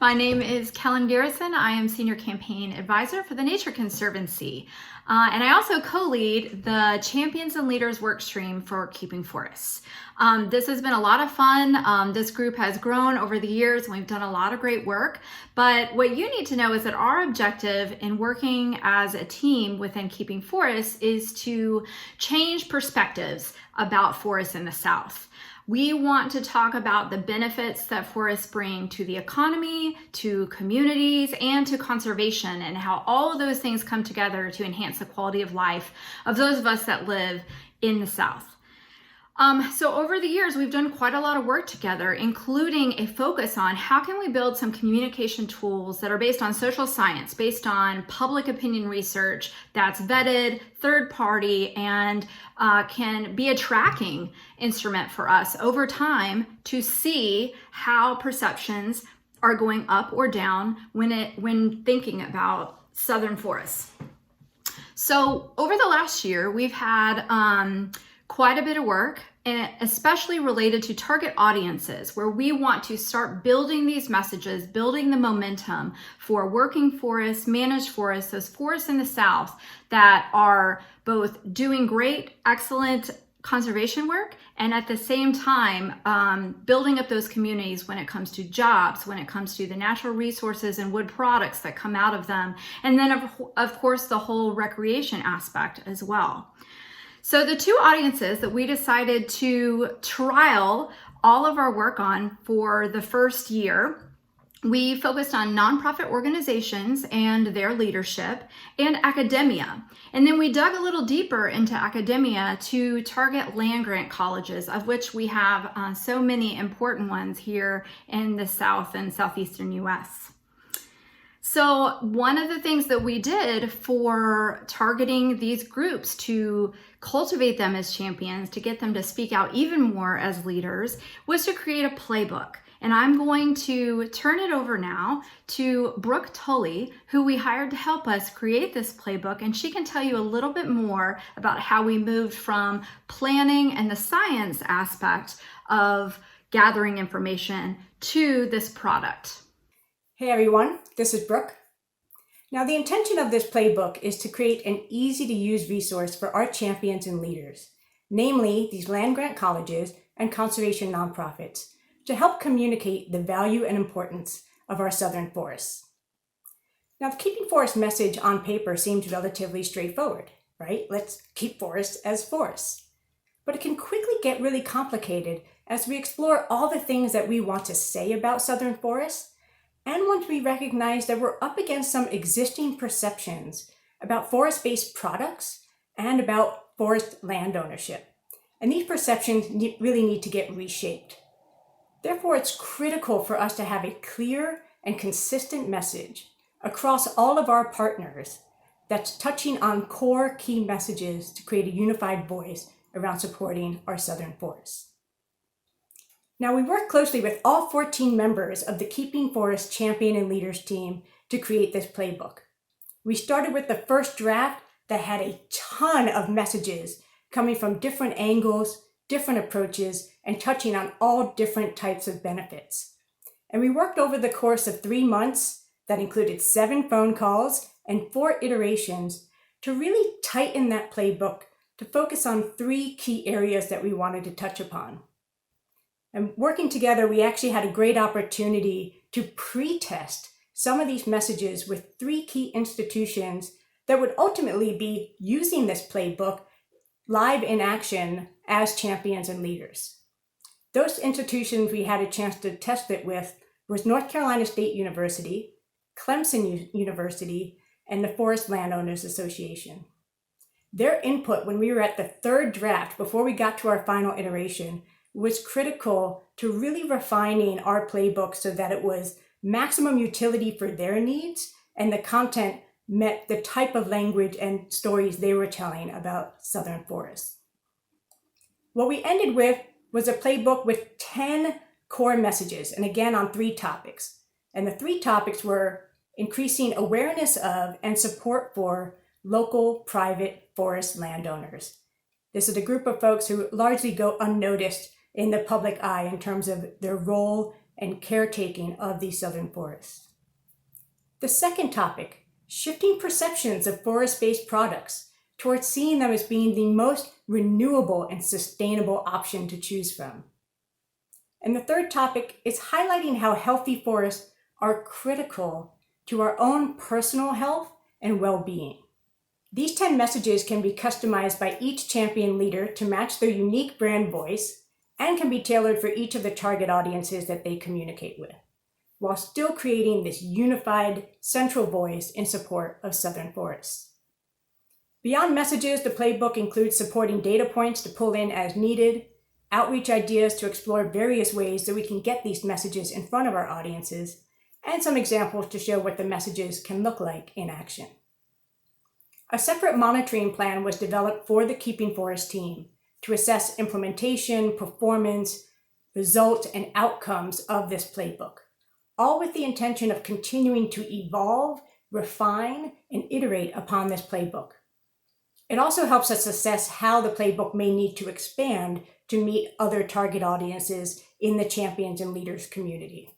My name is Kellen Garrison. I am Senior Campaign Advisor for the Nature Conservancy. And I also co-lead the Champions and Leaders workstream for Keeping Forests. This has been a lot of fun. This group has grown over the years and we've done a lot of great work. But what you need to know is that our objective in working as a team within Keeping Forests is to change perspectives about forests in the South. We want to talk about the benefits that forests bring to the economy, to communities, and to conservation, and how all of those things come together to enhance the quality of life of those of us that live in the South. So over the years, we've done quite a lot of work together, including a focus on how can we build some communication tools that are based on social science, based on public opinion research that's vetted, third party, and can be a tracking instrument for us over time to see how perceptions are going up or down when thinking about southern forests. So over the last year, we've had quite a bit of work, especially related to target audiences, where we want to start building these messages, building the momentum for working forests, managed forests, those forests in the South that are both doing great, excellent conservation work, and at the same time building up those communities when it comes to jobs, when it comes to the natural resources and wood products that come out of them, and then of course the whole recreation aspect as well. So the two audiences that we decided to trial all of our work on for the first year, we focused on nonprofit organizations and their leadership and academia. And then we dug a little deeper into academia to target land-grant colleges, of which we have so many important ones here in the South and Southeastern US. So one of the things that we did for targeting these groups to cultivate them as champions, to get them to speak out even more as leaders, was to create a playbook. And I'm going to turn it over now to Brooke Tully, who we hired to help us create this playbook. And she can tell you a little bit more about how we moved from planning and the science aspect of gathering information to this product. Hey everyone, this is Brooke. Now the intention of this playbook is to create an easy to use resource for our champions and leaders, namely these land-grant colleges and conservation nonprofits, to help communicate the value and importance of our southern forests. Now the Keeping Forests message on paper seems relatively straightforward, right? Let's keep forests as forests. But it can quickly get really complicated as we explore all the things that we want to say about southern forests, and once we recognize that we're up against some existing perceptions about forest-based products and about forest land ownership. And these perceptions really need to get reshaped. Therefore, it's critical for us to have a clear and consistent message across all of our partners that's touching on core key messages to create a unified voice around supporting our southern forests. Now, we worked closely with all 14 members of the Keeping Forests Champion and Leaders team to create this playbook. We started with the first draft that had a ton of messages coming from different angles, different approaches, and touching on all different types of benefits. And we worked over the course of 3 months that included 7 phone calls and 4 iterations to really tighten that playbook to focus on 3 key areas that we wanted to touch upon. And working together, we actually had a great opportunity to pre-test some of these messages with 3 key institutions that would ultimately be using this playbook live in action as champions and leaders. Those institutions we had a chance to test it with was North Carolina State University, Clemson University, and the Forest Landowners Association. Their input when we were at the 3rd draft, before we got to our final iteration, was critical to really refining our playbook so that it was maximum utility for their needs and the content met the type of language and stories they were telling about southern forests. What we ended with was a playbook with 10 core messages, and again on 3 topics. And the 3 topics were increasing awareness of and support for local private forest landowners. This is a group of folks who largely go unnoticed in the public eye in terms of their role and caretaking of these southern forests. The second topic, shifting perceptions of forest-based products towards seeing them as being the most renewable and sustainable option to choose from. And the third topic is highlighting how healthy forests are critical to our own personal health and well-being. These 10 messages can be customized by each champion leader to match their unique brand voice and can be tailored for each of the target audiences that they communicate with, while still creating this unified central voice in support of southern forests. Beyond messages, the playbook includes supporting data points to pull in as needed, outreach ideas to explore various ways that we can get these messages in front of our audiences, and some examples to show what the messages can look like in action. A separate monitoring plan was developed for the Keeping Forest team to assess implementation, performance, results, and outcomes of this playbook, all with the intention of continuing to evolve, refine, and iterate upon this playbook. It also helps us assess how the playbook may need to expand to meet other target audiences in the champions and leaders community.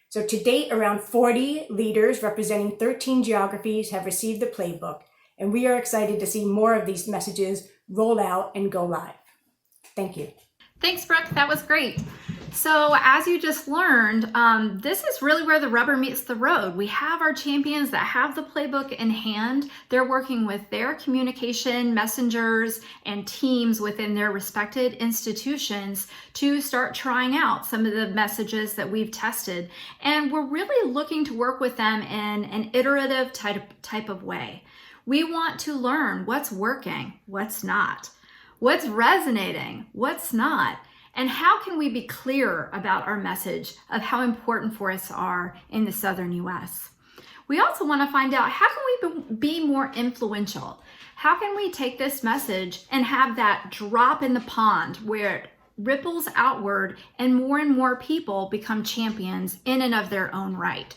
So to date, around 40 leaders representing 13 geographies have received the playbook, and we are excited to see more of these messages roll out and go live. Thank you. Thanks, Brooke. That was great. So as you just learned, this is really where the rubber meets the road. We have our champions that have the playbook in hand. They're working with their communication messengers and teams within their respected institutions to start trying out some of the messages that we've tested. And we're really looking to work with them in an iterative type of way. We want to learn what's working, what's not, what's resonating, what's not. And how can we be clear about our message of how important forests are in the southern US? We also want to find out, how can we be more influential? How can we take this message and have that drop in the pond where it ripples outward and more people become champions in and of their own right?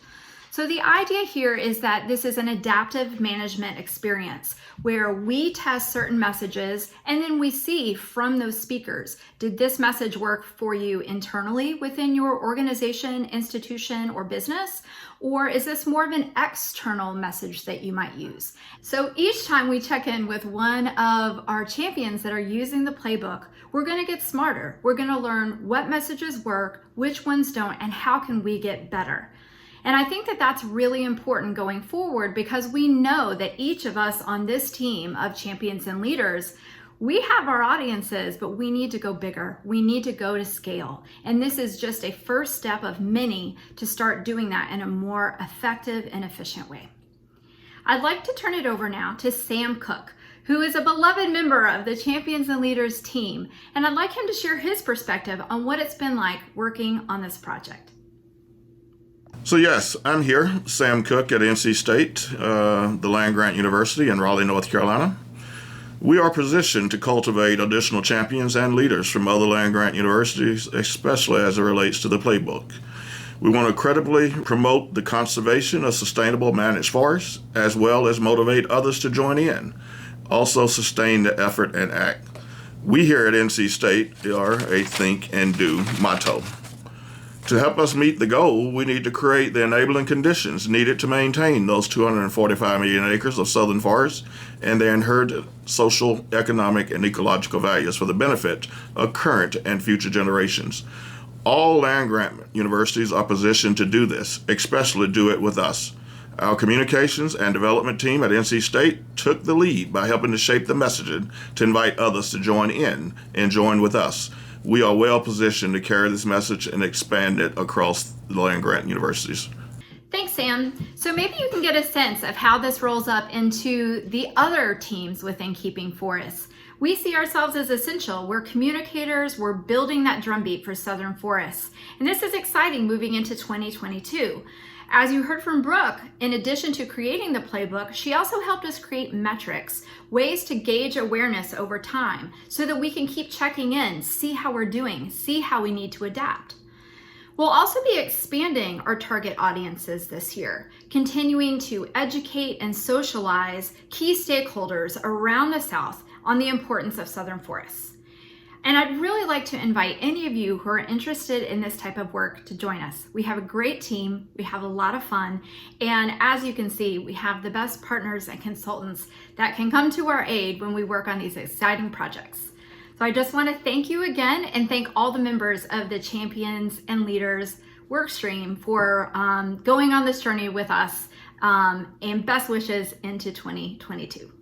So the idea here is that this is an adaptive management experience where we test certain messages and then we see from those speakers, did this message work for you internally within your organization, institution, or business? Or is this more of an external message that you might use? So each time we check in with one of our champions that are using the playbook, we're going to get smarter. We're going to learn what messages work, which ones don't, and how can we get better. And I think that that's really important going forward, because we know that each of us on this team of champions and leaders, we have our audiences, but we need to go bigger. We need to go to scale. And this is just a first step of many to start doing that in a more effective and efficient way. I'd like to turn it over now to Sam Cook, who is a beloved member of the Champions and Leaders team. And I'd like him to share his perspective on what it's been like working on this project. So yes, I'm here, Sam Cook at NC State, the land-grant university in Raleigh, North Carolina. We are positioned to cultivate additional champions and leaders from other land-grant universities, especially as it relates to the playbook. We want to credibly promote the conservation of sustainable managed forests, as well as motivate others to join in. Also sustain the effort and act. We here at NC State are a think and do motto. To help us meet the goal, we need to create the enabling conditions needed to maintain those 245 million acres of southern forests and their inherent social, economic, and ecological values for the benefit of current and future generations. All land-grant universities are positioned to do this, especially do it with us. Our communications and development team at NC State took the lead by helping to shape the messaging to invite others to join in and join with us. We are well positioned to carry this message and expand it across the land-grant universities. Thanks, Sam. So maybe you can get a sense of how this rolls up into the other teams within Keeping Forests. We see ourselves as essential. We're communicators. We're building that drumbeat for southern forests. And this is exciting moving into 2022. As you heard from Brooke, in addition to creating the playbook, she also helped us create metrics, ways to gauge awareness over time so that we can keep checking in, see how we're doing, see how we need to adapt. We'll also be expanding our target audiences this year, continuing to educate and socialize key stakeholders around the South on the importance of southern forests. And I'd really like to invite any of you who are interested in this type of work to join us. We have a great team, we have a lot of fun, and as you can see, we have the best partners and consultants that can come to our aid when we work on these exciting projects. So I just want to thank you again and thank all the members of the Champions and Leaders workstream for going on this journey with us, and best wishes into 2022.